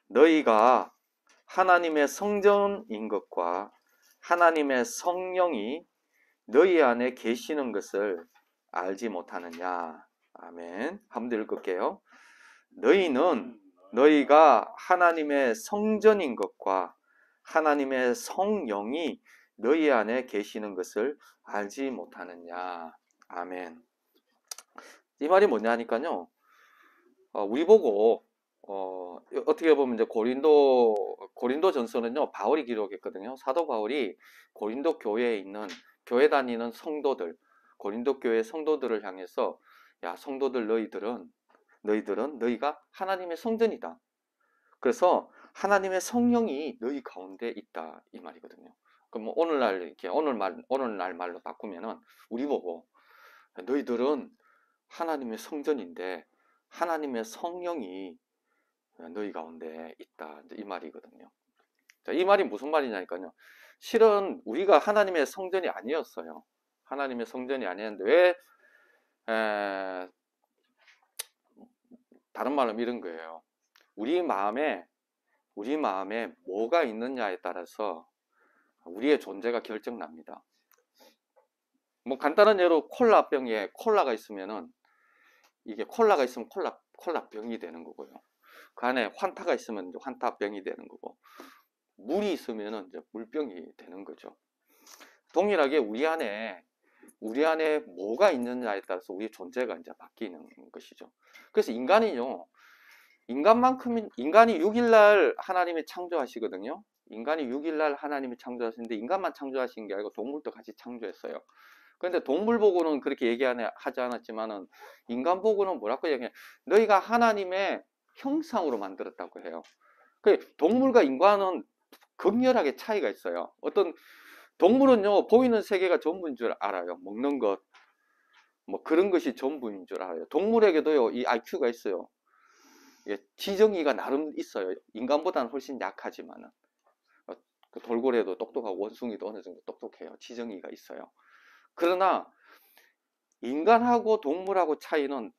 너희가 하나님의 성전인 것과 하나님의 성령이 너희 안에 계시는 것을 알지 못하느냐. 아멘. 한번 더 읽을게요. 너희가 하나님의 성전인 것과 하나님의 성령이 너희 안에 계시는 것을 알지 못하느냐. 아멘. 이 말이 뭐냐니까요. 우리 보고 어떻게 보면 이제 고린도 전서는요, 바울이 기록했거든요. 사도 바울이 고린도 교회에 있는 교회 다니는 성도들, 고린도 교회 성도들을 향해서, 야, 성도들, 너희가 하나님의 성전이다. 그래서 하나님의 성령이 너희 가운데 있다, 이 말이거든요. 그럼 오늘날 이렇게 오늘날 말로 바꾸면은 우리 보고 너희들은 하나님의 성전인데 하나님의 성령이 너희 가운데 있다, 이 말이거든요. 자, 이 말이 무슨 말이냐니까요. 실은 우리가 하나님의 성전이 아니었어요. 하나님의 성전이 아니었는데 왜 다른 말로 이런 거예요. 우리 마음에 뭐가 있느냐에 따라서 우리의 존재가 결정납니다. 뭐 간단한 예로 콜라병에 콜라가 있으면은 이게 콜라가 있으면 콜라병이 되는 거고요. 그 안에 환타가 있으면 이제 환타병이 되는 거고, 물이 있으면은 이제 물병이 되는 거죠. 동일하게 우리 안에 뭐가 있느냐에 따라서 우리의 존재가 이제 바뀌는 것이죠. 그래서 인간이 6일날 하나님이 창조하시거든요. 인간이 6일날 하나님이 창조하시는데 인간만 창조하신 게 아니고 동물도 같이 창조했어요. 그런데 동물 보고는 그렇게 하지 않았지만은 인간 보고는 뭐라고 얘기해요? 너희가 하나님의 형상으로 만들었다고 해요. 동물과 인간은 극렬하게 차이가 있어요. 어떤 동물은요, 보이는 세계가 전부인 줄 알아요. 먹는 것, 뭐 그런 것이 전부인 줄 알아요. 동물에게도요, 이 IQ가 있어요. 지정의가 나름 있어요. 인간보다는 훨씬 약하지만은. 그 돌고래도 똑똑하고 원숭이도 어느 정도 똑똑해요. 지정의가 있어요. 그러나 인간하고 동물하고 차이는,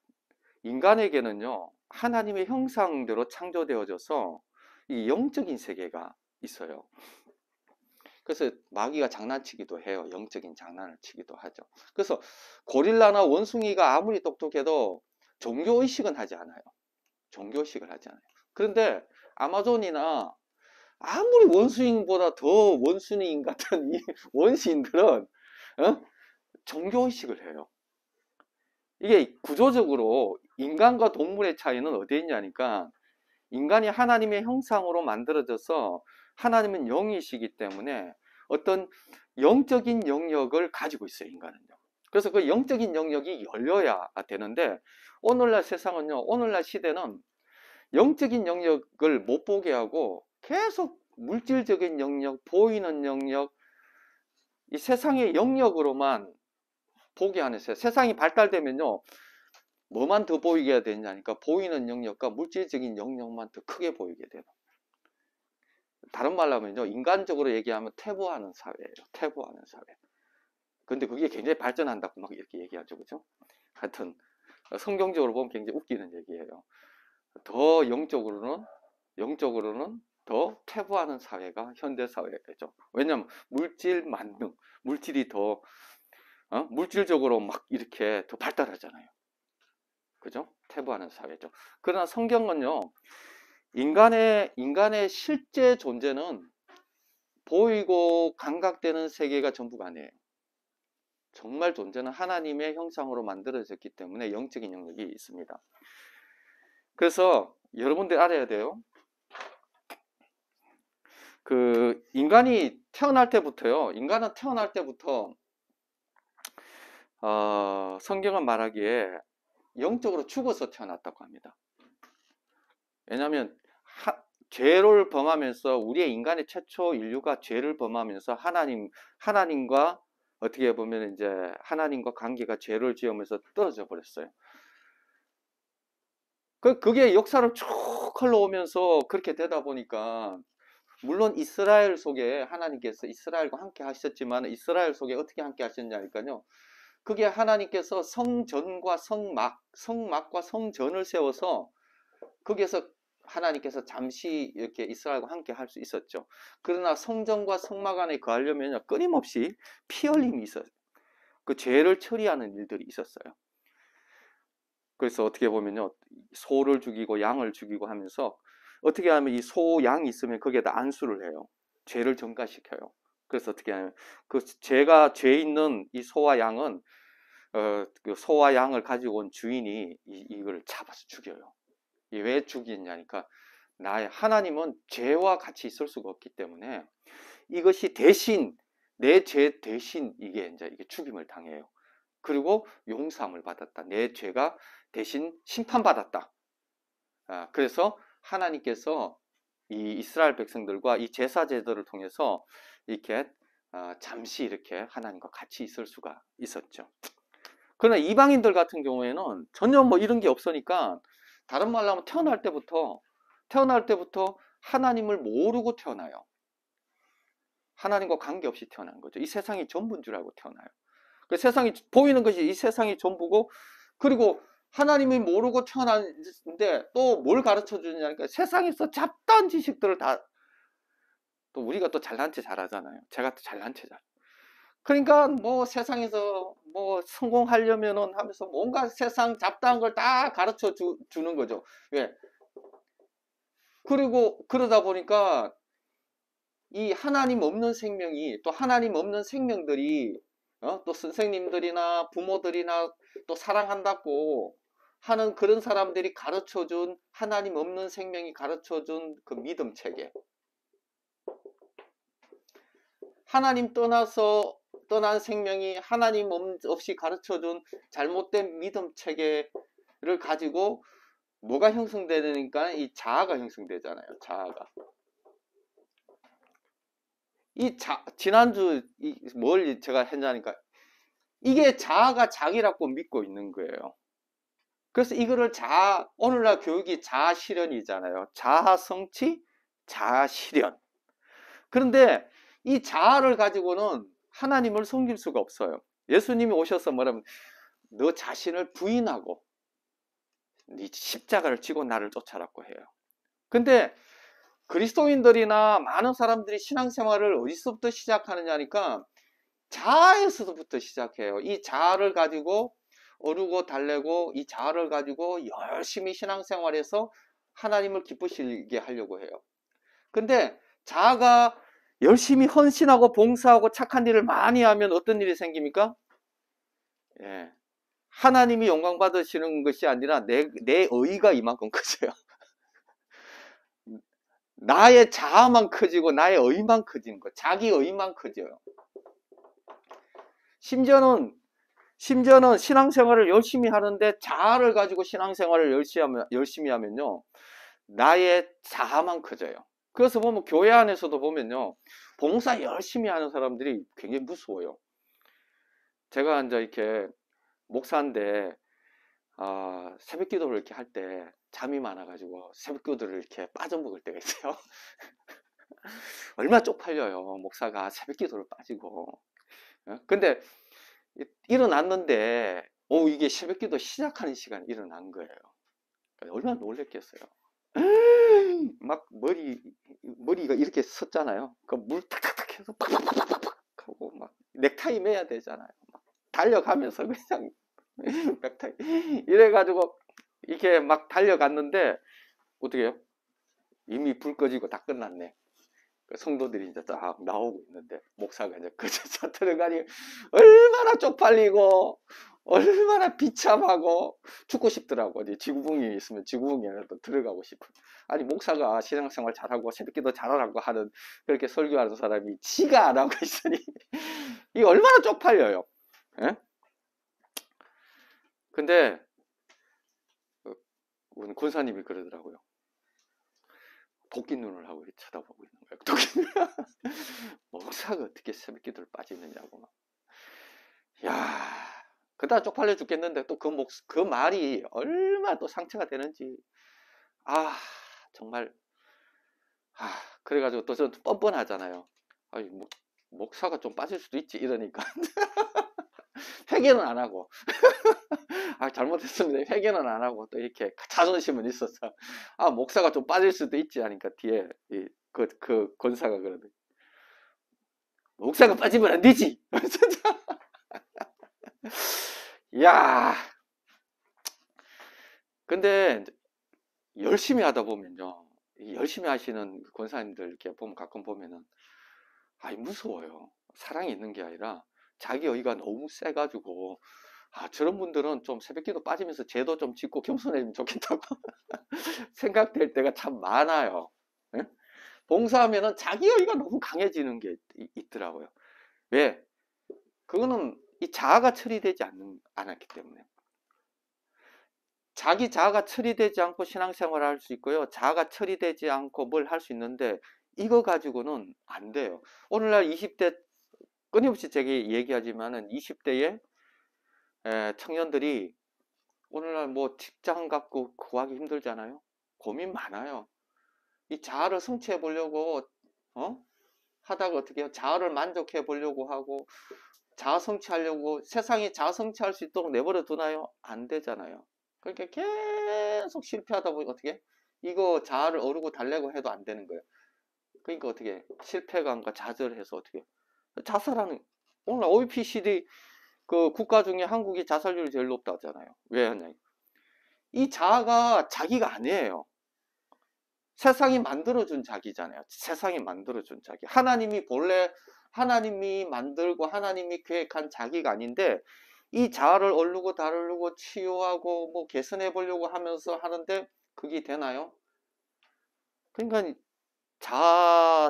인간에게는요, 하나님의 형상대로 창조되어져서 이 영적인 세계가 있어요. 그래서 마귀가 장난치기도 해요. 영적인 장난을 치기도 하죠. 그래서 고릴라나 원숭이가 아무리 똑똑해도 종교의식은 하지 않아요. 종교의식을 하지 않아요. 그런데 아마존이나 아무리 원숭이보다 더 원숭이인 같은 이 원시인들은 종교의식을 해요. 이게 구조적으로 인간과 동물의 차이는 어디에 있냐니까, 인간이 하나님의 형상으로 만들어져서 하나님은 영이시기 때문에 어떤 영적인 영역을 가지고 있어요, 인간은요. 그래서 그 영적인 영역이 열려야 되는데, 오늘날 세상은요, 오늘날 시대는 영적인 영역을 못 보게 하고 계속 물질적인 영역, 보이는 영역, 이 세상의 영역으로만 보게 하는 거예요. 세상이 발달되면요, 뭐만 더 보이게 해야 되냐니까 보이는 영역과 물질적인 영역만 더 크게 보이게 돼요. 다른 말로 하면요, 인간적으로 얘기하면 퇴보하는 사회예요. 퇴보하는 사회. 근데 그게 굉장히 발전한다고 막 이렇게 얘기하죠, 그죠? 하여튼 성경적으로 보면 굉장히 웃기는 얘기예요. 더 영적으로는 더 퇴보하는 사회가 현대 사회죠. 왜냐하면 물질 만능, 물질이 더 물질적으로 막 이렇게 더 발달하잖아요. 그죠? 퇴보하는 사회죠. 그러나 성경은요, 인간의 실제 존재는 보이고 감각되는 세계가 전부가 아니에요. 정말 존재는 하나님의 형상으로 만들어졌기 때문에 영적인 영역이 있습니다. 그래서 여러분들 알아야 돼요. 인간은 태어날 때부터 성경은 말하기에 영적으로 죽어서 태어났다고 합니다. 왜냐하면 죄를 범하면서, 우리의 인간의 최초 인류가 죄를 범하면서 하나님과 어떻게 보면 이제 하나님과 관계가 죄를 지으면서 떨어져 버렸어요. 그게 역사를 쭉 흘러오면서 그렇게 되다 보니까, 물론 이스라엘 속에 하나님께서 이스라엘과 함께 하셨지만 이스라엘 속에 어떻게 함께 하셨냐니까요, 그게 하나님께서 성전과 성막과 성전을 세워서 거기에서 하나님께서 잠시 이렇게 이스라엘과 함께 할 수 있었죠. 그러나 성전과 성막 안에 거하려면 끊임없이 피 흘림이 있어요. 그 죄를 처리하는 일들이 있었어요. 그래서 어떻게 보면요, 소를 죽이고 양을 죽이고 하면서 어떻게 하면 이 소, 양이 있으면 거기에다 안수를 해요. 죄를 정가시켜요. 그래서 어떻게 하면 그 죄 있는 이 소와 양은 그 소와 양을 가지고 온 주인이 이걸 잡아서 죽여요. 왜 죽이냐니까 나의 하나님은 죄와 같이 있을 수가 없기 때문에 이것이 대신 내 죄 대신 이게 죽임을 당해요. 그리고 용서함을 받았다. 내 죄가 대신 심판받았다. 그래서 하나님께서 이 이스라엘 백성들과 이 제사 제도를 통해서 이렇게 잠시 이렇게 하나님과 같이 있을 수가 있었죠. 그러나 이방인들 같은 경우에는 전혀 뭐 이런 게 없으니까 다른 말로 하면 태어날 때부터 하나님을 모르고 태어나요. 하나님과 관계없이 태어난 거죠. 이 세상이 전부인 줄 알고 태어나요. 그 세상이 보이는 것이 이 세상이 전부고, 그리고 하나님이 모르고 태어났는데 또 뭘 가르쳐 주느냐니까 세상에서 잡다한 지식들을 다, 또 우리가 또 잘난 체 잘하잖아요. 제가 또 잘난 체 잘. 그러니까 뭐 세상에서 뭐 성공하려면은 하면서 뭔가 세상 잡다한 걸 다 가르쳐 주는 거죠. 왜? 그리고 그러다 보니까 이 하나님 없는 생명이, 또 하나님 없는 생명들이 또 선생님들이나 부모들이나 또 사랑한다고 하는 그런 사람들이 가르쳐준, 하나님 없는 생명이 가르쳐준 그 믿음 체계, 하나님 떠난 생명이 하나님 없이 가르쳐준 잘못된 믿음 체계를 가지고 뭐가 형성되니까 이 자아가 형성되잖아요. 자아가. 지난주 뭘 제가 했냐니까 이게 자아가 자기라고 믿고 있는 거예요. 그래서 이거를 오늘날 교육이 자아 실현이잖아요. 자아 성취, 자아 실현. 그런데 이 자아를 가지고는 하나님을 섬길 수가 없어요. 예수님이 오셔서 뭐라면 너 자신을 부인하고 네 십자가를 지고 나를 쫓아라고 해요. 근데 그리스도인들이나 많은 사람들이 신앙생활을 어디서부터 시작하느냐니까 자아에서부터 시작해요. 이 자아를 가지고 오르고 달래고 이 자아를 가지고 열심히 신앙생활에서 하나님을 기쁘시게 하려고 해요. 근데 자아가 열심히 헌신하고 봉사하고 착한 일을 많이 하면 어떤 일이 생깁니까? 예. 하나님이 영광 받으시는 것이 아니라 내 의가 이만큼 커져요. 나의 자아만 커지고 나의 의만 커지는 거, 자기 의만 커져요. 심지어는 신앙생활을 열심히 하는데 자아를 가지고 신앙생활을 열심히 하면요, 나의 자아만 커져요. 그래서 보면 교회 안에서도 보면요, 봉사 열심히 하는 사람들이 굉장히 무서워요. 제가 이제 이렇게 목사인데 새벽 기도를 이렇게 할 때 잠이 많아가지고 새벽 기도를 이렇게 빠져먹을 때가 있어요. 얼마나 쪽팔려요, 목사가 새벽 기도를 빠지고. 근데 일어났는데 이게 새벽 기도 시작하는 시간에 일어난 거예요. 얼마나 놀랬겠어요. 막 머리가 이렇게 섰잖아요. 그 물 탁탁탁 해서 팍팍팍팍 하고 막 넥타이 매야 되잖아요. 막 달려가면서 그냥 넥타이 이래가지고 이렇게 막 달려갔는데 어떻게 해요? 이미 불 꺼지고 다 끝났네. 성도들이 이제 딱 나오고 있는데 목사가 이제 그저 들어가니 얼마나 쪽팔리고 얼마나 비참하고 죽고 싶더라고. 이제 지구붕이 있으면 지구붕이라도 들어가고 싶은. 아니 목사가 신앙생활 잘하고 새벽기도 잘하라고 하는 그렇게 설교하는 사람이 지가 안 하고 있으니 이게 얼마나 쪽팔려요. 예? 근데 우리 군사님이 그러더라고요. 도끼 눈을 하고 쳐다보고 있는 거예요. 도끼 눈. 목사가 어떻게 새벽 기도를 빠지느냐고 막. 야, 그다 쪽팔려 죽겠는데 또 그 말이 얼마나 또 상처가 되는지. 정말. 그래가지고 또 저는 뻔뻔하잖아요. 아니, 목사가 좀 빠질 수도 있지 이러니까 회개는 안 하고 아, 잘못했습니다. 회개는 안 하고 또 이렇게 자존심은 있어서 아, 목사가 좀 빠질 수도 있지 하니까 뒤에 그 권사가 그러더니 목사가 빠지면 안 되지. 야, 근데 열심히 하다 보면요, 열심히 하시는 권사님들 이렇게 보면 가끔 보면은 아이 무서워요. 사랑이 있는 게 아니라 자기 의가 너무 세가지고 아, 저런 분들은 좀 새벽기도 빠지면서 죄도 좀 짓고 겸손해지면 좋겠다고 생각될 때가 참 많아요. 예? 봉사하면은 자기 의가 너무 강해지는 게 있더라고요. 왜? 그거는 이 자아가 처리되지 않았기 때문에. 자기 자아가 처리되지 않고 신앙생활을 할 수 있고요. 자아가 처리되지 않고 뭘 할 수 있는데 이거 가지고는 안 돼요. 오늘날 20대 끊임없이 제게 얘기하지만은 20대에 청년들이 오늘날 뭐 직장 갖고 구하기 힘들잖아요. 고민 많아요. 이 자아를 성취해 보려고 하다가 어떻게 해요? 자아를 만족해 보려고 하고 자아 성취하려고 세상에 자아 성취할 수 있도록 내버려 두나요? 안 되잖아요. 그러니까 계속 실패하다 보니 어떻게 이거 자아를 어르고 달래고 해도 안 되는 거예요. 그러니까 어떻게 실패감과 좌절해서 어떻게 자살하는. 오늘 OECD 그 국가 중에 한국이 자살률이 제일 높다고 하잖아요. 왜 하냐? 이 자아가 자기가 아니에요. 세상이 만들어준 자기잖아요. 세상이 만들어준 자기. 하나님이 본래 하나님이 만들고 하나님이 계획한 자기가 아닌데 이 자아를 얼르고 다르고 치유하고 뭐 개선해 보려고 하면서 하는데 그게 되나요? 그러니까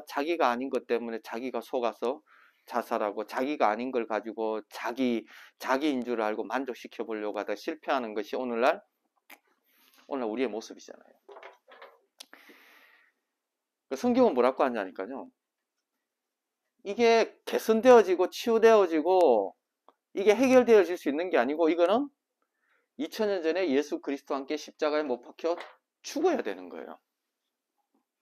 자기가 아닌 것 때문에 자기가 속아서 자살하고 자기가 아닌 걸 가지고 자기인 줄 알고 만족시켜 보려고 하다 실패하는 것이 오늘날 우리의 모습이잖아요. 성경은 뭐라고 하냐니까요. 이게 개선되어지고 치유되어지고 이게 해결되어질 수 있는 게 아니고 이거는 2000년 전에 예수 그리스도와 함께 십자가에 못 박혀 죽어야 되는 거예요.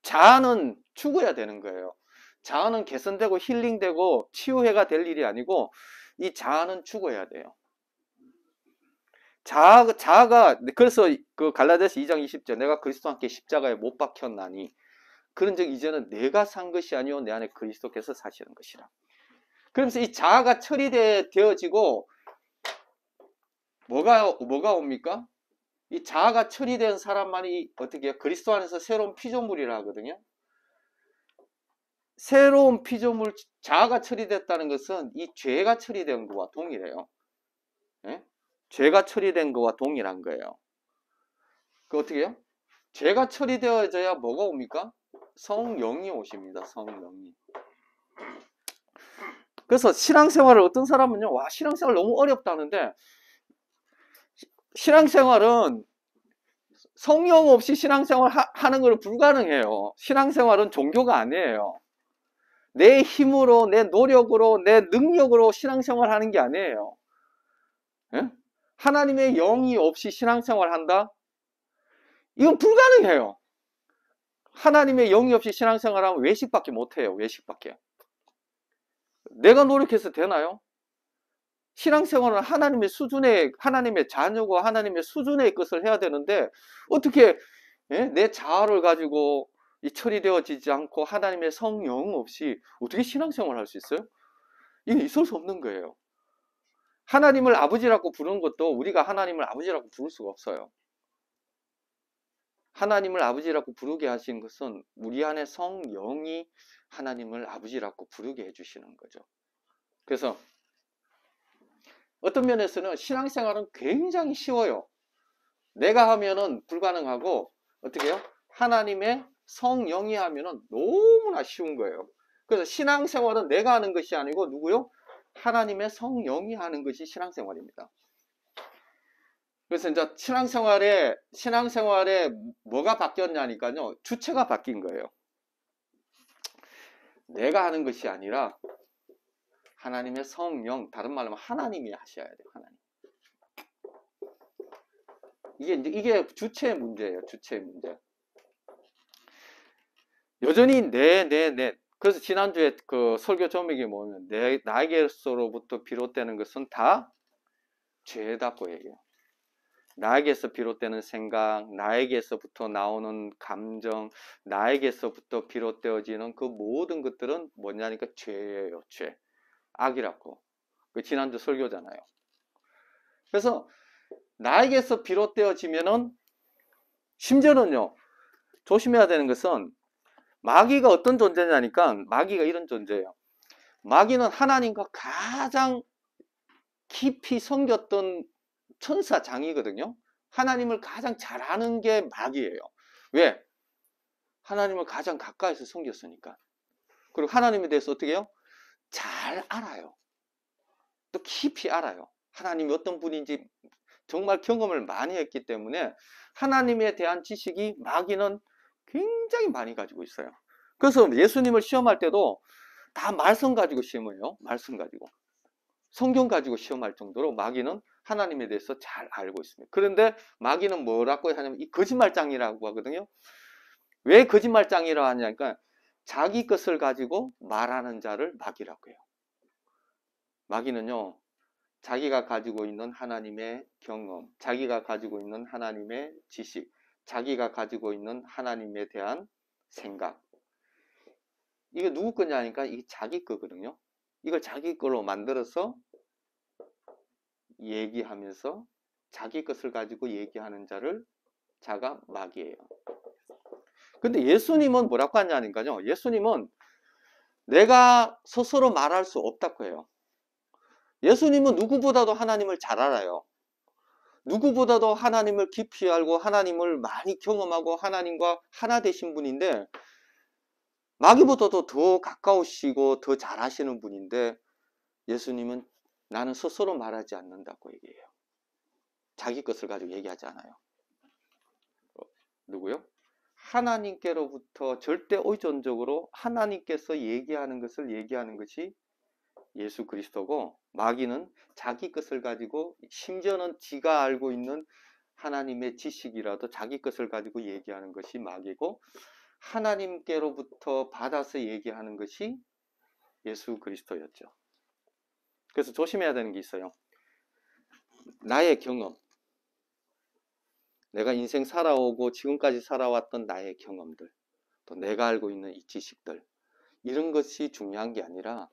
자아는 죽어야 되는 거예요. 자아는 개선되고 힐링되고 치유해가 될 일이 아니고 이 자아는 죽어야 돼요. 자아가 그래서 그 갈라디아서 2장 20절 내가 그리스도와 함께 십자가에 못 박혔나니 그런즉 이제는 내가 산 것이 아니요 내 안에 그리스도께서 사시는 것이라. 그러면서 이 자아가 처리되어지고 뭐가 옵니까? 이 자아가 처리된 사람만이 어떻게 해요? 그리스도 안에서 새로운 피조물이라 하거든요. 새로운 피조물, 자아가 처리됐다는 것은 이 죄가 처리된 것과 동일해요. 예? 죄가 처리된 것과 동일한 거예요. 그 어떻게 해요? 죄가 처리되어져야 뭐가 옵니까? 성령이 오십니다. 성령이. 그래서 신앙생활을 어떤 사람은요, 와, 신앙생활 너무 어렵다는데, 신앙생활은 성령 없이 신앙생활 하는 걸 불가능해요. 신앙생활은 종교가 아니에요. 내 힘으로, 내 노력으로, 내 능력으로 신앙생활 하는 게 아니에요. 예? 하나님의 영이 없이 신앙생활 한다? 이건 불가능해요. 하나님의 영이 없이 신앙생활 하면 외식밖에 못해요. 외식밖에. 내가 노력해서 되나요? 신앙생활은 하나님의 수준의, 하나님의 자녀고 하나님의 수준의 것을 해야 되는데 어떻게 내 자아를 가지고 처리되어지지 않고 하나님의 성령 없이 어떻게 신앙생활을 할 수 있어요? 이게 있을 수 없는 거예요. 하나님을 아버지라고 부르는 것도 우리가 하나님을 아버지라고 부를 수가 없어요. 하나님을 아버지라고 부르게 하신 것은 우리 안에 성령이 하나님을 아버지라고 부르게 해주시는 거죠. 그래서 어떤 면에서는 신앙생활은 굉장히 쉬워요. 내가 하면은 불가능하고 어떻게 해요? 하나님의 성령이 하면은 너무나 쉬운 거예요. 그래서 신앙생활은 내가 하는 것이 아니고 누구요? 하나님의 성령이 하는 것이 신앙생활입니다. 그래서 이제 신앙생활에 뭐가 바뀌었냐니까요. 주체가 바뀐 거예요. 내가 하는 것이 아니라 하나님의 성령, 다른 말로 하면 하나님이 하셔야 돼요. 하나님. 이게 주체의 문제예요. 주체의 문제. 여전히 그래서 지난주에 그 설교 제목이 뭐냐면 나에게로부터 비롯되는 것은 다 죄다고 얘기해요. 나에게서 비롯되는 생각, 나에게서부터 나오는 감정, 나에게서부터 비롯되어지는 그 모든 것들은 뭐냐니까 죄예요. 죄. 악이라고. 그 지난주 설교잖아요. 그래서 나에게서 비롯되어지면은 심지어는요. 조심해야 되는 것은 마귀가 어떤 존재냐니까 마귀가 이런 존재예요. 마귀는 하나님과 가장 깊이 섬겼던 천사장이거든요. 하나님을 가장 잘 아는 게 마귀예요. 왜? 하나님을 가장 가까이서 섬겼으니까. 그리고 하나님에 대해서 어떻게 해요? 잘 알아요. 또 깊이 알아요. 하나님이 어떤 분인지 정말 경험을 많이 했기 때문에 하나님에 대한 지식이 마귀는 굉장히 많이 가지고 있어요. 그래서 예수님을 시험할 때도 다 말씀 가지고 시험해요. 말씀 가지고. 성경 가지고 시험할 정도로 마귀는 하나님에 대해서 잘 알고 있습니다. 그런데 마귀는 뭐라고 하냐면 이 거짓말장이라고 하거든요. 왜 거짓말장이라고 하냐니까 자기 것을 가지고 말하는 자를 마귀라고 해요. 마귀는요. 자기가 가지고 있는 하나님의 경험, 자기가 가지고 있는 하나님의 지식, 자기가 가지고 있는 하나님에 대한 생각. 이게 누구 거냐니까 이게 자기 거거든요. 이걸 자기 걸로 만들어서 얘기하면서 자기 것을 가지고 얘기하는 자가 마귀예요. 근데 예수님은 뭐라고 하냐니까요. 예수님은 내가 스스로 말할 수 없다고 해요. 예수님은 누구보다도 하나님을 잘 알아요. 누구보다도 하나님을 깊이 알고 하나님을 많이 경험하고 하나님과 하나 되신 분인데 마귀보다도 더 가까우시고 더 잘하시는 분인데 예수님은 나는 스스로 말하지 않는다고 얘기해요. 자기 것을 가지고 얘기하지 않아요. 누구요? 하나님께로부터 절대 의존적으로 하나님께서 얘기하는 것을 얘기하는 것이 예수 그리스도고 마귀는 자기 것을 가지고 심지어는 지가 알고 있는 하나님의 지식이라도 자기 것을 가지고 얘기하는 것이 마귀고 하나님께로부터 받아서 얘기하는 것이 예수 그리스도였죠. 그래서 조심해야 되는 게 있어요. 나의 경험, 내가 인생 살아오고 지금까지 살아왔던 나의 경험들, 또 내가 알고 있는 이 지식들, 이런 것이 중요한 게 아니라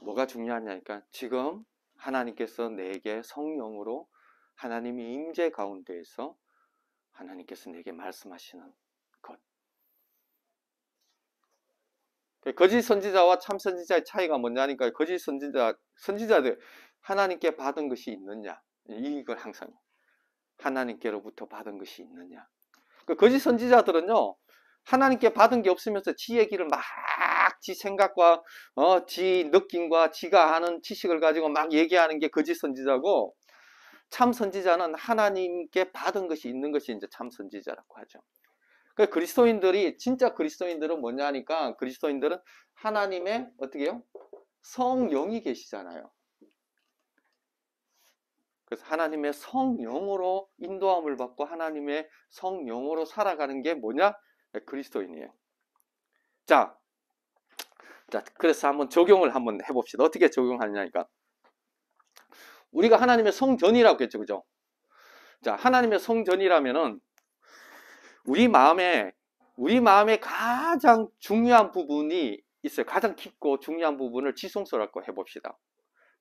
뭐가 중요하냐니까 지금 하나님께서 내게 성령으로 하나님의 임재 가운데에서 하나님께서 내게 말씀하시는 것. 거짓 선지자와 참 선지자의 차이가 뭐냐니까 거짓 선지자들 하나님께 받은 것이 있느냐, 이걸 항상 하나님께로부터 받은 것이 있느냐. 거짓 선지자들은요 하나님께 받은 게 없으면서 지 얘기를 막 지 생각과 지 느낌과 지가 아는 지식을 가지고 막 얘기하는 게 거짓 선지자고 참 선지자는 하나님께 받은 것이 있는 것이 이제 참 선지자라고 하죠. 그 그리스도인들이 진짜 그리스도인들은 뭐냐 하니까 그리스도인들은 하나님의 어떻게 해요? 성령이 계시잖아요. 그래서 하나님의 성령으로 인도함을 받고 하나님의 성령으로 살아가는 게 뭐냐? 그리스도인이에요. 자, 그래서 한번 적용을 한번 해봅시다. 어떻게 적용하냐니까. 우리가 하나님의 성전이라고 했죠. 그죠? 자, 하나님의 성전이라면은 우리 마음에 가장 중요한 부분이 있어요. 가장 깊고 중요한 부분을 지성소라고 해봅시다.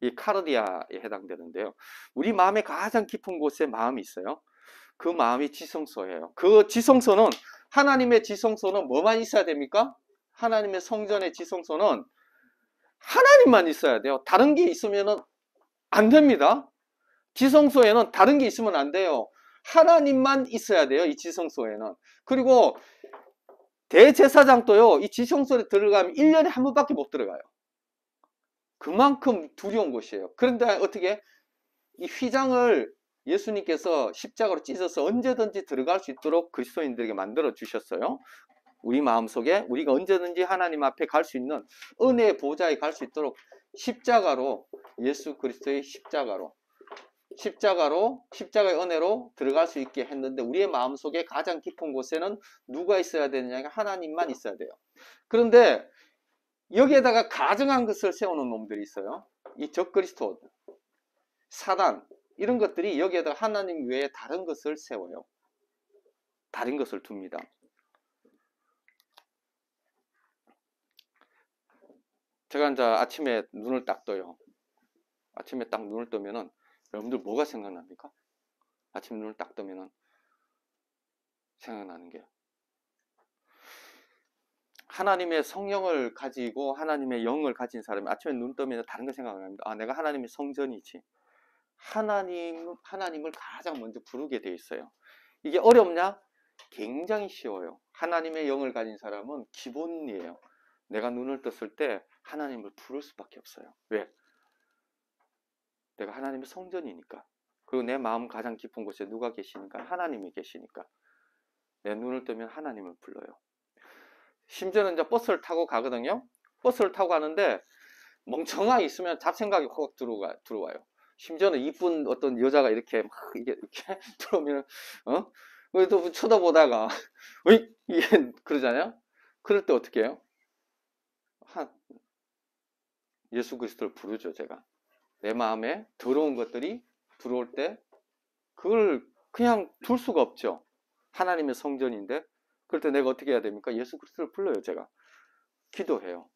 이 카르디아에 해당되는데요. 우리 마음에 가장 깊은 곳에 마음이 있어요. 그 마음이 지성소예요. 그 지성소는 하나님의 지성소는 뭐만 있어야 됩니까? 하나님의 성전의 지성소는 하나님만 있어야 돼요. 다른 게 있으면 안 됩니다. 지성소에는 다른 게 있으면 안 돼요. 하나님만 있어야 돼요. 이 지성소에는. 그리고 대제사장도요. 이 지성소에 들어가면 1년에 한 번밖에 못 들어가요. 그만큼 두려운 곳이에요. 그런데 어떻게 이 휘장을 예수님께서 십자가로 찢어서 언제든지 들어갈 수 있도록 그리스도인들에게 만들어 주셨어요. 우리 마음속에 우리가 언제든지 하나님 앞에 갈 수 있는 은혜의 보좌에 갈 수 있도록 십자가로 예수 그리스도의 십자가의 은혜로 들어갈 수 있게 했는데 우리의 마음속에 가장 깊은 곳에는 누가 있어야 되느냐? 하나님만 있어야 돼요. 그런데 여기에다가 가증한 것을 세우는 놈들이 있어요. 이 적그리스도, 사단, 이런 것들이 여기에다 하나님 외에 다른 것을 세워요. 다른 것을 둡니다. 제가 이제 아침에 눈을 딱 떠요. 아침에 딱 눈을 뜨면은 여러분들 뭐가 생각납니까? 아침 눈을 딱 뜨면은 생각나는 게 하나님의 성령을 가지고 하나님의 영을 가진 사람이 아침에 눈 뜨면 다른 거 생각납니다. 아, 내가 하나님의 성전이지. 하나님을 가장 먼저 부르게 돼 있어요. 이게 어렵냐? 굉장히 쉬워요. 하나님의 영을 가진 사람은 기본이에요. 내가 눈을 떴을 때 하나님을 부를 수밖에 없어요. 왜? 내가 하나님의 성전이니까. 그리고 내 마음 가장 깊은 곳에 누가 계시니까? 하나님이 계시니까. 내 눈을 뜨면 하나님을 불러요. 심지어는 이제 버스를 타고 가거든요. 버스를 타고 가는데 멍청하게 있으면 잡생각이 확 들어와요. 심지어는 이쁜 어떤 여자가 이렇게 막 이렇게 들어오면 그래도 쳐다보다가 이게 그러잖아요. 그럴 때 어떻게 해요? 예수 그리스도를 부르죠. 제가 내 마음에 더러운 것들이 들어올 때 그걸 그냥 둘 수가 없죠. 하나님의 성전인데 그럴 때 내가 어떻게 해야 됩니까? 예수 그리스도를 불러요. 제가 기도해요.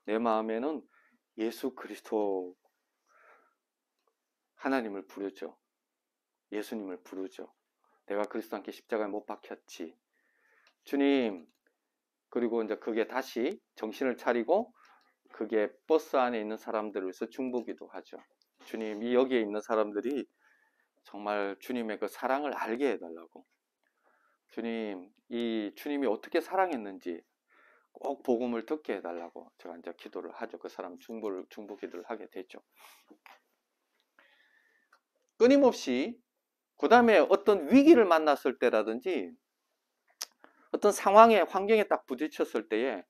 내 마음에는 예수 그리스도 하나님을 부르죠. 예수님을 부르죠. 내가 그리스도 함께 십자가에 못 박혔지. 주님. 그리고 이제 그게 다시 정신을 차리고 그게 버스 안에 있는 사람들을 위해서 중보기도 하죠. 주님, 이 여기에 있는 사람들이 정말 주님의 그 사랑을 알게 해달라고. 주님, 이 주님이 어떻게 사랑했는지 꼭 복음을 듣게 해달라고 제가 이제 기도를 하죠. 그 사람 중보 기도를 하게 되죠. 끊임없이 그 다음에 어떤 위기를 만났을 때라든지 어떤 상황에 환경에 딱 부딪혔을 때에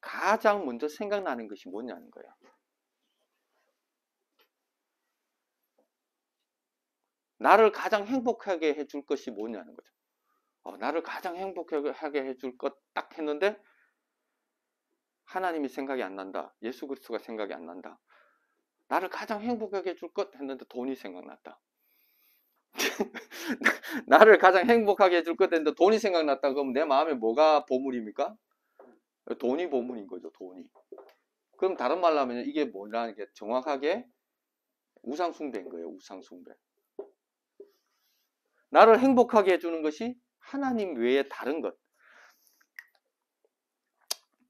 가장 먼저 생각나는 것이 뭐냐는 거야. 나를 가장 행복하게 해줄 것이 뭐냐는 거죠. 나를 가장 행복하게 해줄 것 딱 했는데 하나님이 생각이 안 난다. 예수 그리스도가 생각이 안 난다. 나를 가장 행복하게 해줄 것 했는데 돈이 생각났다. 나를 가장 행복하게 해줄 것 했는데 돈이 생각났다. 그럼 내 마음에 뭐가 보물입니까? 돈이 보물인 거죠. 돈이. 그럼 다른 말로 하면 이게 뭐라는 게 정확하게 우상숭배인 거예요. 우상숭배. 나를 행복하게 해주는 것이 하나님 외에 다른 것.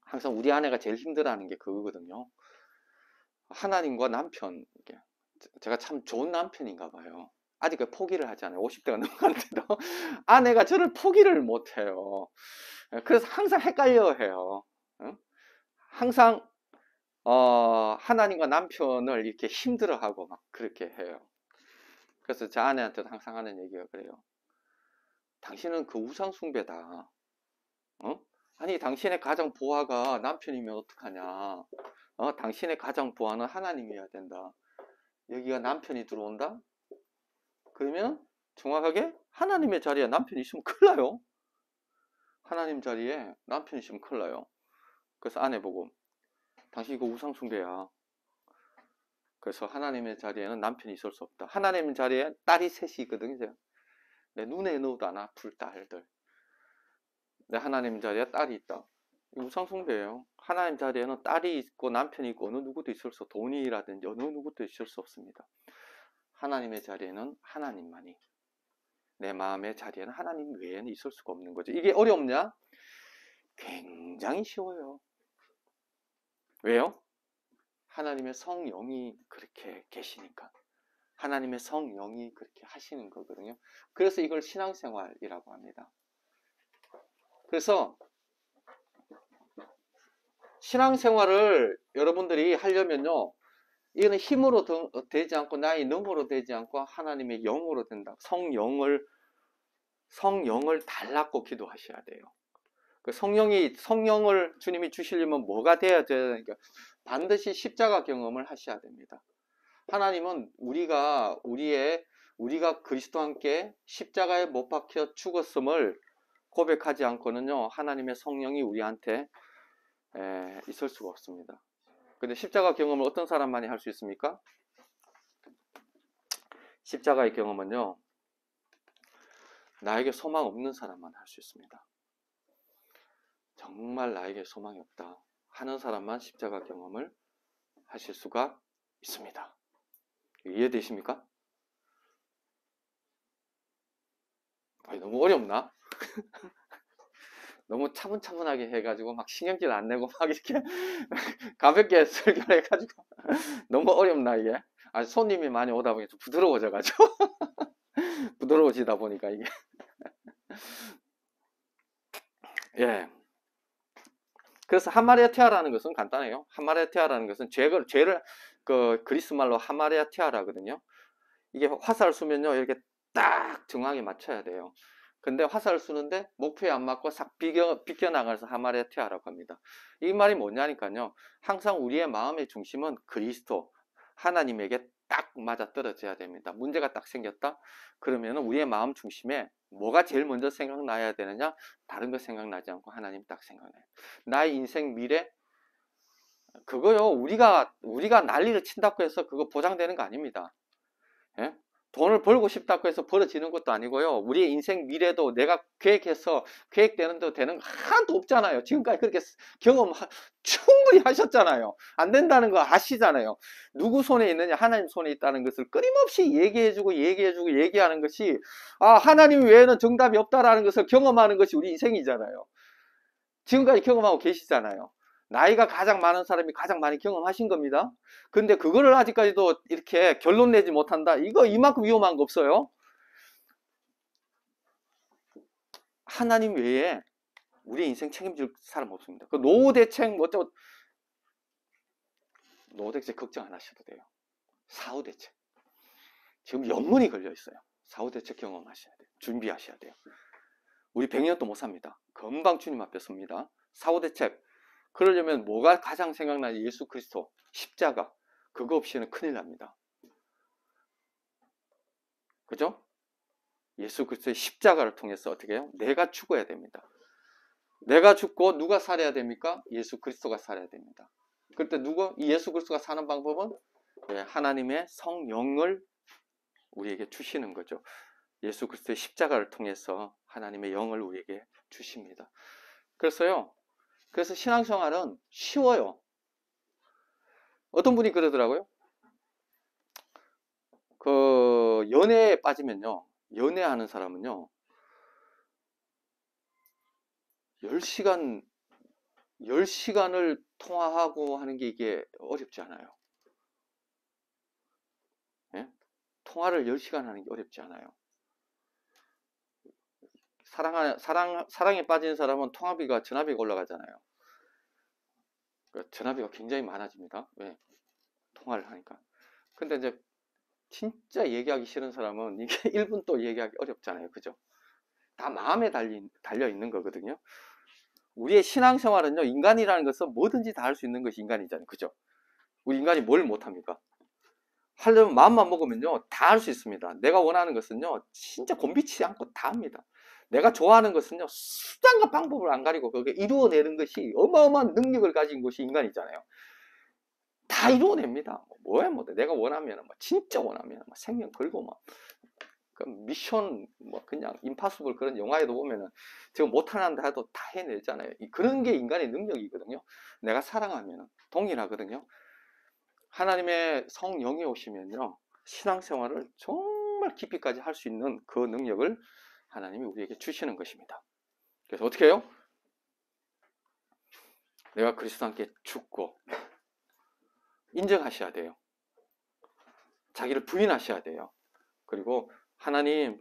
항상 우리 아내가 제일 힘들어하는 게 그거거든요. 하나님과 남편. 제가 참 좋은 남편인가 봐요. 아직 포기를 하지 않아요. 50대가 넘어갔는데도 아내가 저를 포기를 못해요. 그래서 항상 헷갈려 해요. 항상 하나님과 남편을 이렇게 힘들어하고 막 그렇게 해요. 그래서 제 아내한테도 항상 하는 얘기가 그래요. 당신은 그 우상숭배다. 아니 당신의 가장 보아가 남편이면 어떡하냐. 당신의 가장 보아는 하나님이어야 된다. 여기가 남편이 들어온다? 그러면 정확하게 하나님의 자리에 남편이 있으면 큰일 나요. 하나님 자리에 남편이 있으면 큰일 나요. 그래서 아내 보고 당신 이거 우상숭배야. 그래서 하나님의 자리에는 남편이 있을 수 없다. 하나님 자리에 딸이 셋이 있거든요. 내 눈에 넣어도 안 아플 딸들. 내 하나님 자리에 딸이 있다. 우상숭배예요. 하나님 자리에는 딸이 있고 남편이 있고 어느 누구도 있을 수, 돈이라든지 어느 누구도 있을 수 없습니다. 하나님의 자리에는 하나님만이, 내 마음의 자리에는 하나님 외에는 있을 수가 없는 거죠. 이게 어렵냐? 굉장히 쉬워요. 왜요? 하나님의 성령이 그렇게 계시니까. 하나님의 성령이 그렇게 하시는 거거든요. 그래서 이걸 신앙생활이라고 합니다. 그래서 신앙생활을 여러분들이 하려면요, 이거는 힘으로 되지 않고 나의 능으로 되지 않고 하나님의 영으로 된다. 성령을 달라고 기도하셔야 돼요. 그 성령을 주님이 주시려면 뭐가 돼야 되니까 반드시 십자가 경험을 하셔야 됩니다. 하나님은 우리가 그리스도와 함께 십자가에 못 박혀 죽었음을 고백하지 않고는요, 하나님의 성령이 우리한테 있을 수가 없습니다. 근데 십자가 경험을 어떤 사람만이 할 수 있습니까? 십자가의 경험은요, 나에게 소망 없는 사람만 할 수 있습니다. 정말 나에게 소망이 없다 하는 사람만 십자가 경험을 하실 수가 있습니다. 이해되십니까? 너무 어렵나? 너무 차분차분하게 해가지고 막 신경질 안 내고 막 이렇게 가볍게 설교를 해가지고 너무 어렵나 이게? 손님이 많이 오다 보니까 좀 부드러워져가지고 부드러워지다 보니까 이게 예. 그래서 하마레아티아라는 것은 간단해요. 하마레아티아라는 것은 죄를 그 그리스 말로 하마레아티아라거든요. 이게 화살을 쏘면요 이렇게 딱 정확히 맞춰야 돼요. 근데 화살을 쏘는데 목표에 안 맞고 싹 비껴나가서 하마레아티아라고 합니다. 이 말이 뭐냐니까요. 항상 우리의 마음의 중심은 그리스도 하나님에게 딱 맞아 떨어져야 됩니다. 문제가 딱 생겼다 그러면 우리의 마음 중심에 뭐가 제일 먼저 생각나야 되느냐? 다른 거 생각나지 않고 하나님 딱 생각나요. 나의 인생 미래 그거요 우리가 난리를 친다고 해서 그거 보장되는 거 아닙니다. 예? 돈을 벌고 싶다고 해서 벌어지는 것도 아니고요. 우리의 인생 미래도 내가 계획해서 계획되는 대로 되는 거 하나도 없잖아요. 지금까지 그렇게 경험 충분히 하셨잖아요. 안 된다는 거 아시잖아요. 누구 손에 있느냐? 하나님 손에 있다는 것을 끊임없이 얘기해주고 얘기하는 것이 하나님 외에는 정답이 없다라는 것을 경험하는 것이 우리 인생이잖아요. 지금까지 경험하고 계시잖아요. 나이가 가장 많은 사람이 가장 많이 경험하신 겁니다. 근데 그거를 아직까지도 이렇게 결론 내지 못한다. 이만큼 위험한 거 없어요. 하나님 외에 우리 인생 책임질 사람 없습니다. 그 노후 대책 노후 대책 걱정 안 하셔도 돼요. 사후 대책. 지금 영문이 걸려 있어요. 사후 대책 경험하셔야 돼요. 준비하셔야 돼요. 우리 100년도 못 삽니다. 금방 주님 앞에 섭니다. 사후 대책. 그러려면 뭐가 가장 생각나지? 예수 그리스도 십자가. 그거 없이는 큰일 납니다. 그죠? 예수 그리스도의 십자가를 통해서 어떻게 해요? 내가 죽어야 됩니다. 내가 죽고 누가 살아야 됩니까? 예수 그리스도가 살아야 됩니다. 그때 이 예수 그리스도가 사는 방법은 하나님의 성령을 우리에게 주시는 거죠. 예수 그리스도의 십자가를 통해서 하나님의 영을 우리에게 주십니다. 그래서 신앙생활은 쉬워요. 어떤 분이 그러더라고요. 그 연애에 빠지면요. 연애하는 사람은요. 10시간을 통화하고 하는 게 이게 어렵지 않아요. 예? 통화를 10시간 하는 게 어렵지 않아요. 사랑에 빠진 사람은 전화비가 올라가잖아요. 전화비가 굉장히 많아집니다. 왜? 통화를 하니까. 근데 이제 진짜 얘기하기 싫은 사람은 이게 1분 또 얘기하기 어렵잖아요. 그죠? 다 마음에 달려 있는 거거든요. 우리의 신앙생활은요, 인간이라는 것은 뭐든지 다 할 수 있는 것이 인간이잖아요. 그죠? 우리 인간이 뭘 못합니까? 하려면 마음만 먹으면요, 다 할 수 있습니다. 내가 원하는 것은요, 진짜 곤비치지 않고 다 합니다. 내가 좋아하는 것은요, 수단과 방법을 안 가리고 그게 이루어내는 것이 어마어마한 능력을 가진 것이 인간이잖아요. 다 이루어냅니다. 뭐야, 내가 원하면, 진짜 원하면, 생명 걸고, 미션, 그냥, 임파서블 그런 영화에도 보면은, 지금 못하는다 해도 다 해내잖아요. 그런 게 인간의 능력이거든요. 내가 사랑하면 동일하거든요. 하나님의 성령이 오시면요, 신앙생활을 정말 깊이까지 할 수 있는 그 능력을 하나님이 우리에게 주시는 것입니다. 그래서 어떻게 해요? 내가 그리스도와 함께 죽고 인정하셔야 돼요. 자기를 부인하셔야 돼요. 그리고 하나님,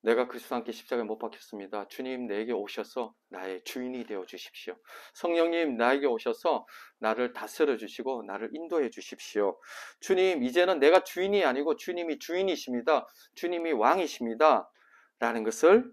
내가 그리스도와 함께 십자가에 못 박혔습니다. 주님, 내게 오셔서 나의 주인이 되어 주십시오. 성령님, 나에게 오셔서 나를 다스려 주시고 나를 인도해 주십시오. 주님, 이제는 내가 주인이 아니고 주님이 주인이십니다. 주님이 왕이십니다. 라는 것을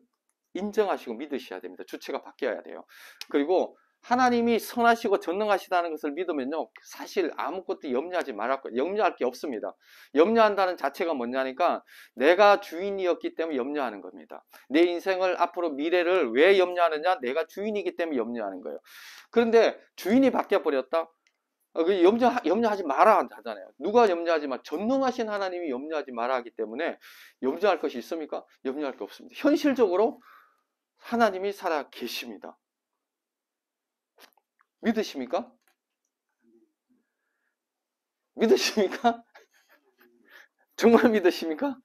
인정하시고 믿으셔야 됩니다. 주체가 바뀌어야 돼요. 그리고 하나님이 선하시고 전능하시다는 것을 믿으면요, 사실 아무것도 염려할 게 없습니다. 염려한다는 자체가 뭐냐니까 내가 주인이었기 때문에 염려하는 겁니다. 내 인생을 앞으로 미래를 왜 염려하느냐? 내가 주인이기 때문에 염려하는 거예요. 그런데 주인이 바뀌어 버렸다? 그 염려하지 마라 하잖아요. 누가 염려하지 마? 전능하신 하나님이 염려하지 마라 하기 때문에 염려할 것이 있습니까? 염려할 게 없습니다. 현실적으로 하나님이 살아 계십니다. 믿으십니까? 믿으십니까? 정말 믿으십니까?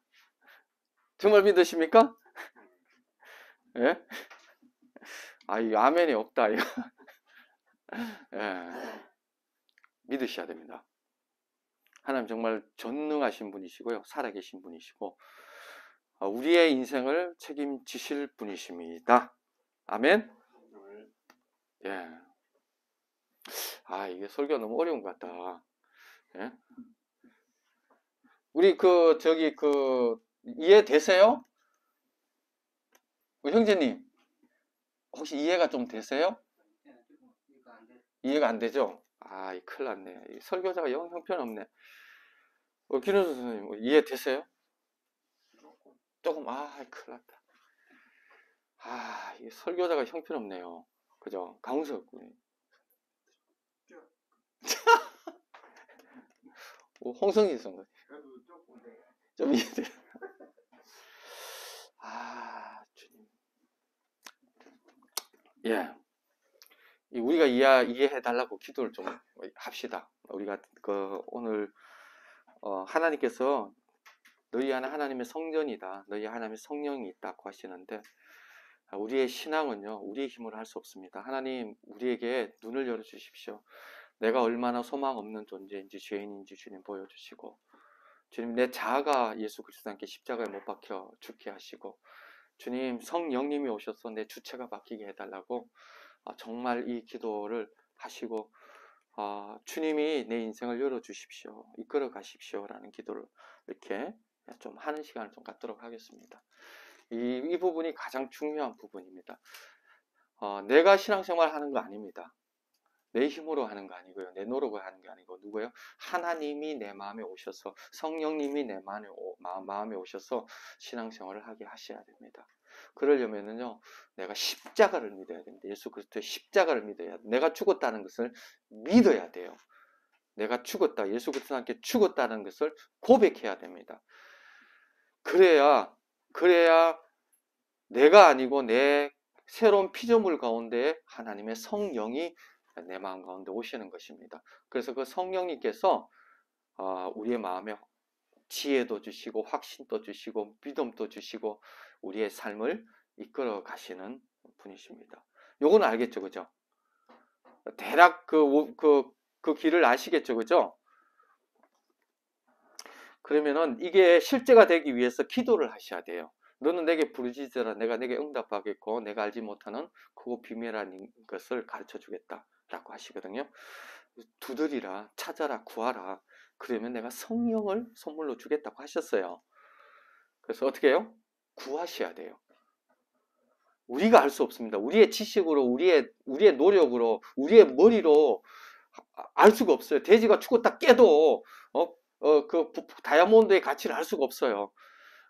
정말 믿으십니까? 예? 이 아멘이 없다. 이거. 예. 믿으셔야 됩니다. 하나님 정말 전능하신 분이시고요. 살아계신 분이시고, 우리의 인생을 책임지실 분이십니다. 아멘? 예. 이게 설교가 너무 어려운 것 같다. 예? 우리 이해되세요? 형제님, 혹시 이해가 좀 되세요? 이해가 안 되죠? 큰일 났네. 설교자가 영 형편없네. 김현수 선생님, 이해되세요? 조금, 큰일 났다. 이게 설교자가 형편없네요. 그죠? 강우석 군이. 홍성희 선생님. 좀 이해돼요. 주님. 예. 우리가 이해해달라고 기도를 좀 합시다. 우리가 오늘 하나님께서 너희 안에 하나님의 성전이다. 너희 하나님의 성령이 있다고 하시는데, 우리의 신앙은요, 우리의 힘으로 할 수 없습니다. 하나님, 우리에게 눈을 열어주십시오. 내가 얼마나 소망 없는 존재인지, 죄인인지 주님 보여주시고, 주님, 내 자아가 예수 그리스도 함께 십자가에 못 박혀 죽게 하시고, 주님, 성령님이 오셔서 내 주체가 바뀌게 해달라고 정말 이 기도를 하시고, 주님이 내 인생을 열어주십시오. 이끌어 가십시오. 라는 기도를 이렇게 좀 하는 시간을 좀 갖도록 하겠습니다. 이 부분이 가장 중요한 부분입니다. 내가 신앙생활 하는 거 아닙니다. 내 힘으로 하는 거 아니고요. 내 노력으로 하는 게 아니고 누구예요? 하나님이 내 마음에 오셔서, 성령님이 내 마음에 오셔서 신앙생활을 하게 하셔야 됩니다. 그러려면은요, 내가 십자가를 믿어야 됩니다. 예수 그리스도의 십자가를 믿어야 돼요. 내가 죽었다는 것을 믿어야 돼요. 내가 죽었다, 예수 그리스도와 함께 죽었다는 것을 고백해야 됩니다. 그래야 내가 아니고 내 새로운 피조물 가운데 하나님의 성령이 내 마음 가운데 오시는 것입니다. 그래서 그 성령님께서 우리의 마음에 지혜도 주시고 확신도 주시고 믿음도 주시고 우리의 삶을 이끌어 가시는 분이십니다. 요거는 알겠죠, 그죠? 대략 그 길을 아시겠죠, 그죠? 그러면은 이게 실제가 되기 위해서 기도를 하셔야 돼요. 너는 내게 부르짖으라 내가 내게 응답하겠고 내가 알지 못하는 크고 비밀한 것을 가르쳐 주겠다 라고 하시거든요. 두드리라, 찾아라, 구하라. 그러면 내가 성령을 선물로 주겠다고 하셨어요. 그래서 어떻게 해요? 구하셔야 돼요. 우리가 알 수 없습니다. 우리의 지식으로, 우리의 노력으로, 우리의 머리로 알 수가 없어요. 돼지가 죽었다 깨도 그 다이아몬드의 가치를 알 수가 없어요.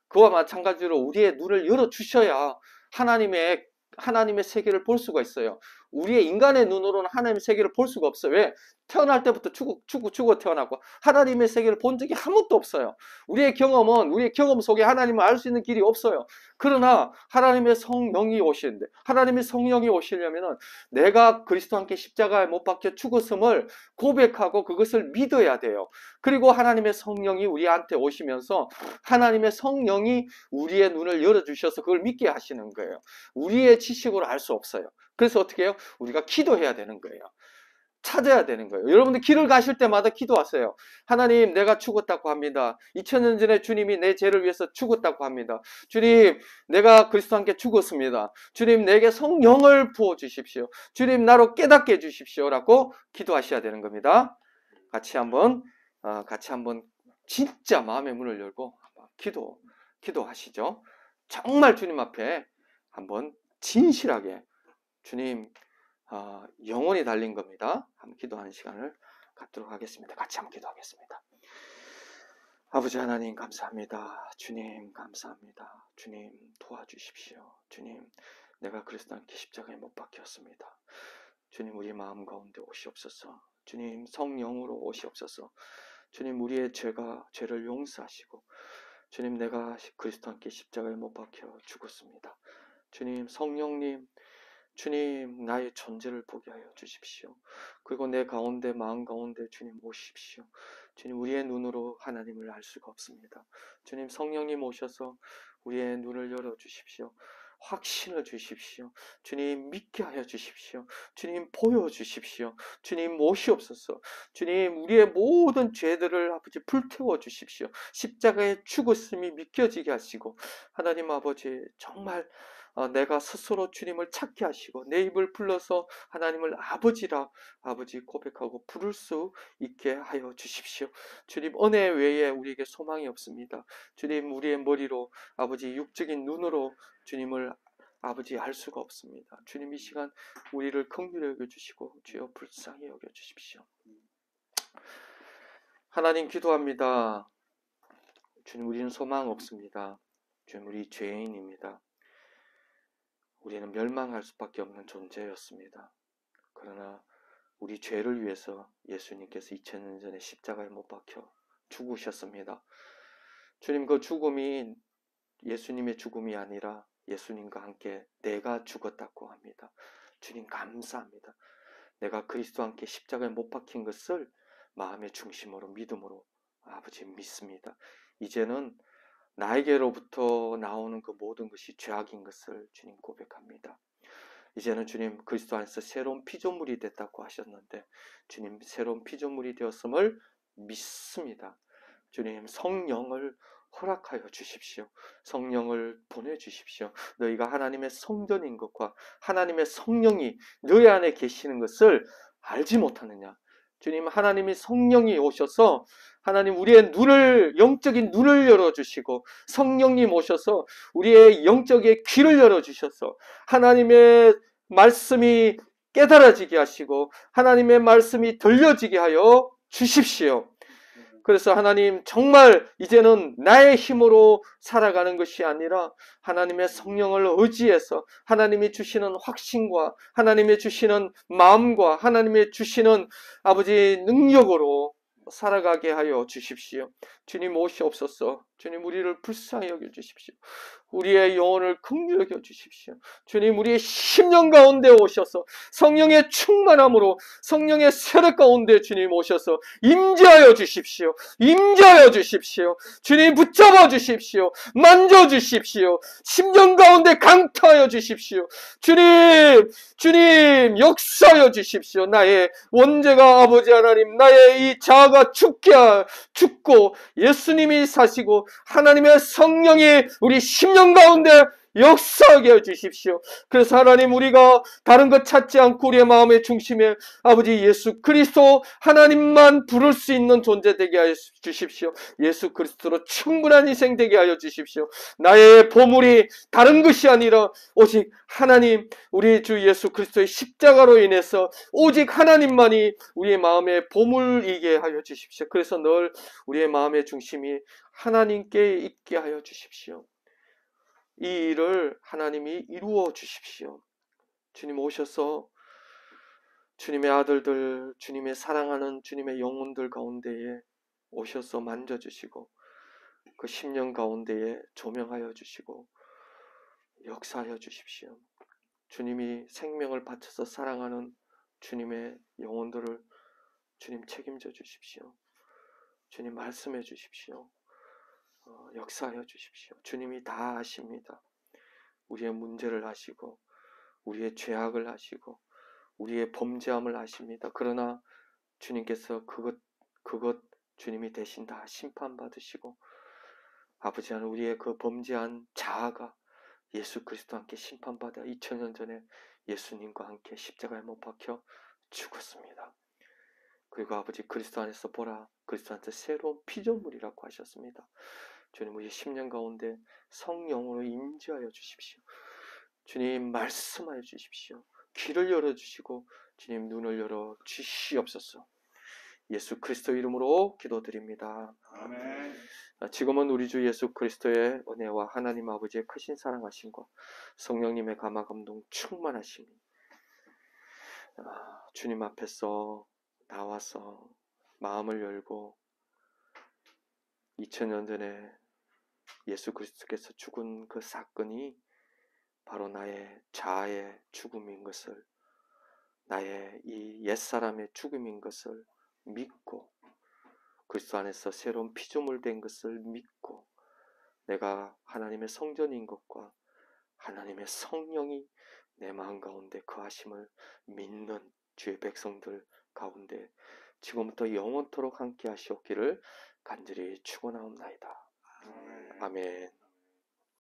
그와 마찬가지로 우리의 눈을 열어주셔야 하나님의 세계를 볼 수가 있어요. 우리의 인간의 눈으로는 하나님의 세계를 볼 수가 없어요. 왜? 태어날 때부터 죽어 태어나고 하나님의 세계를 본 적이 한 번도 없어요. 우리의 경험 속에 하나님을 알 수 있는 길이 없어요. 그러나 하나님의 성령이 오시는데, 하나님의 성령이 오시려면은 내가 그리스도와 함께 십자가에 못 박혀 죽었음을 고백하고 그것을 믿어야 돼요. 그리고 하나님의 성령이 우리한테 오시면서 하나님의 성령이 우리의 눈을 열어주셔서 그걸 믿게 하시는 거예요. 우리의 지식으로 알 수 없어요. 그래서 어떻게 해요? 우리가 기도해야 되는 거예요. 찾아야 되는 거예요. 여러분들 길을 가실 때마다 기도하세요. 하나님, 내가 죽었다고 합니다. 2000년 전에 주님이 내 죄를 위해서 죽었다고 합니다. 주님, 내가 그리스도와 함께 죽었습니다. 주님, 내게 성령을 부어주십시오. 주님, 나로 깨닫게 해주십시오. 라고 기도하셔야 되는 겁니다. 같이 한번 진짜 마음의 문을 열고 기도하시죠. 정말 주님 앞에 한번 진실하게 주님, 영혼이 달린 겁니다. 한번 기도하는 시간을 갖도록 하겠습니다. 같이 한번 기도하겠습니다. 아버지 하나님 감사합니다. 주님 감사합니다. 주님 도와주십시오. 주님, 내가 그리스도 함께 십자가에 못 박혔습니다. 주님, 우리 마음 가운데 오시옵소서. 주님 성령으로 오시옵소서. 주님 우리의 죄를 용서하시고 주님 내가 그리스도 함께 십자가에 못 박혀 죽었습니다. 주님 성령님 주님 나의 존재를 보게 하여 주십시오. 그리고 내 가운데 마음 가운데 주님 오십시오. 주님 우리의 눈으로 하나님을 알 수가 없습니다. 주님 성령님 오셔서 우리의 눈을 열어 주십시오. 확신을 주십시오. 주님 믿게 하여 주십시오. 주님 보여주십시오. 주님 오시옵소서. 주님 우리의 모든 죄들을 아버지 불태워 주십시오. 십자가에 죽었음이 믿겨지게 하시고 하나님 아버지 정말 내가 스스로 주님을 찾게 하시고 내 입을 불러서 하나님을 아버지라 아버지 고백하고 부를 수 있게 하여 주십시오. 주님 은혜 외에 우리에게 소망이 없습니다. 주님 우리의 머리로 아버지 육적인 눈으로 주님을 아버지 알 수가 없습니다. 주님 이 시간 우리를 긍휼히 여겨주시고 주여 불쌍히 여겨주십시오. 하나님 기도합니다. 주님 우리는 소망 없습니다. 주님 우리 죄인입니다. 우리는 멸망할 수밖에 없는 존재였습니다. 그러나 우리 죄를 위해서 예수님께서 2000년 전에 십자가에 못 박혀 죽으셨습니다. 주님 그 죽음이 예수님의 죽음이 아니라 예수님과 함께 내가 죽었다고 합니다. 주님 감사합니다. 내가 그리스도와 함께 십자가에 못 박힌 것을 마음의 중심으로 믿음으로 아버지 믿습니다. 이제는 나에게로부터 나오는 그 모든 것이 죄악인 것을 주님 고백합니다. 이제는 주님 그리스도 안에서 새로운 피조물이 됐다고 하셨는데 주님 새로운 피조물이 되었음을 믿습니다. 주님 성령을 허락하여 주십시오. 성령을 보내주십시오. 너희가 하나님의 성전인 것과 하나님의 성령이 너희 안에 계시는 것을 알지 못하느냐. 주님 하나님이 성령이 오셔서 하나님 우리의 눈을 영적인 눈을 열어주시고 성령님 오셔서 우리의 영적인 귀를 열어주셔서 하나님의 말씀이 깨달아지게 하시고 하나님의 말씀이 들려지게 하여 주십시오. 그래서 하나님 정말 이제는 나의 힘으로 살아가는 것이 아니라 하나님의 성령을 의지해서 하나님이 주시는 확신과 하나님이 주시는 마음과 하나님이 주시는 아버지 능력으로 살아가게 하여 주십시오. 주님 오시옵소서. 주님 우리를 불쌍히 여겨주십시오. 우리의 영혼을 긍휼히 여겨주십시오. 주님 우리의 심령 가운데 오셔서 성령의 충만함으로 성령의 세력 가운데 주님 오셔서 임재하여 주십시오. 임재하여 주십시오. 주님 붙잡아 주십시오. 만져 주십시오. 심령 가운데 강타하여 주십시오. 주님 역사하여 주십시오. 나의 원죄가 아버지 하나님 나의 이 자아가 죽고 예수님이 사시고 하나님의 성령이 우리 심령 가운데 역사하게 해주십시오. 그래서 하나님 우리가 다른 것 찾지 않고 우리의 마음의 중심에 아버지 예수 그리스도 하나님만 부를 수 있는 존재 되게 하여 주십시오. 예수 그리스도로 충분한 희생 되게 하여 주십시오. 나의 보물이 다른 것이 아니라 오직 하나님 우리 주 예수 그리스도의 십자가로 인해서 오직 하나님만이 우리의 마음의 보물이게 하여 주십시오. 그래서 늘 우리의 마음의 중심이 하나님께 있게 하여 주십시오. 이 일을 하나님이 이루어 주십시오. 주님 오셔서 주님의 아들들, 주님의 사랑하는 주님의 영혼들 가운데에 오셔서 만져주시고 그 심령 가운데에 조명하여 주시고 역사하여 주십시오. 주님이 생명을 바쳐서 사랑하는 주님의 영혼들을 주님 책임져 주십시오. 주님 말씀해 주십시오. 역사하여 주십시오. 주님이 다 아십니다. 우리의 문제를 아시고 우리의 죄악을 아시고 우리의 범죄함을 아십니다. 그러나 주님께서 그것 주님이 대신 다 심판받으시고 아버지 하나님 우리의 그 범죄한 자아가 예수 그리스도와 함께 심판받아 2000년 전에 예수님과 함께 십자가에 못 박혀 죽었습니다. 그리고 아버지 그리스도 안에서 보라 그리스도 안에서 새로운 피조물이라고 하셨습니다. 주님 우리 심령 가운데 성령으로 임재하여 주십시오. 주님 말씀하여 주십시오. 귀를 열어주시고 주님 눈을 열어 주시옵소서. 예수 그리스도 이름으로 기도드립니다. 아멘. 지금은 우리 주 예수 그리스도의 은혜와 하나님 아버지의 크신 사랑하심과 성령님의 감화 감동 충만하심이 주님 앞에서 나와서 마음을 열고 2000년 전에 예수 그리스도께서 죽은 그 사건이 바로 나의 자아의 죽음인 것을, 나의 이 옛사람의 죽음인 것을 믿고 그리스도 안에서 새로운 피조물 된 것을 믿고 내가 하나님의 성전인 것과 하나님의 성령이 내 마음 가운데 거하심을 믿는 주의 백성들 가운데 지금부터 영원토록 함께 하시옵기를 간절히 축원하옵나이다. 아멘.